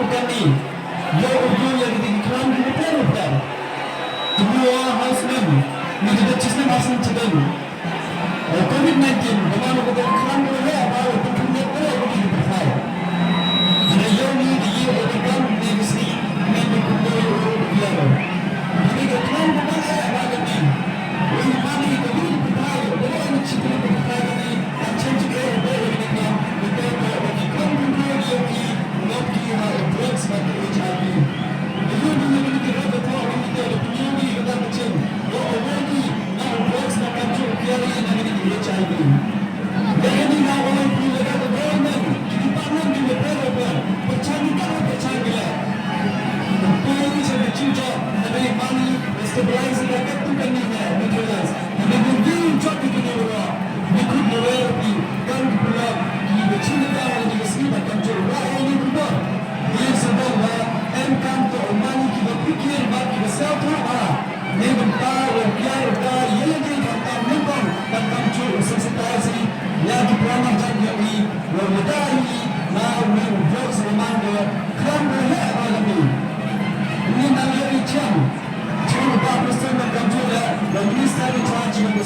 bukan ni. Yo yang kita kelam di bukan. Kedua houseman ni kita cisna masing cedeng. COVID-19 bagaimana kita kelam boleh apa itu punya boleh bagi berfai. Jadi yo ni dia kelam di sini ni kita dia. Jadi kita kelam bukan apa ni. Ini mana itu ni berfai. Boleh ni cedeng berfai ni. Macam cedeng boleh ni kita bagi kelam boleh dia Nobody has drugs like HIV. You do not get up the top of the community without the gym. You're already now drugs that come to carry and HIV. Then now all you look at the government, you partner with the developer, but China cannot get China. The police and the teacher have any money, stabilizing the cut to the materials. And they will give you job to the world. We could never be done to pull up. The China down and the sleep at control. Why are you doing? Yes, and then and come to money to the picture, but to the cell tower. Never die or care or die, yelling and come nippon that come to sensitizing. Yeah, to pronoun January, where we die, now we will drugs reminder, come to head on me. We now hear each other. China Baptist and come to the minister in charge of the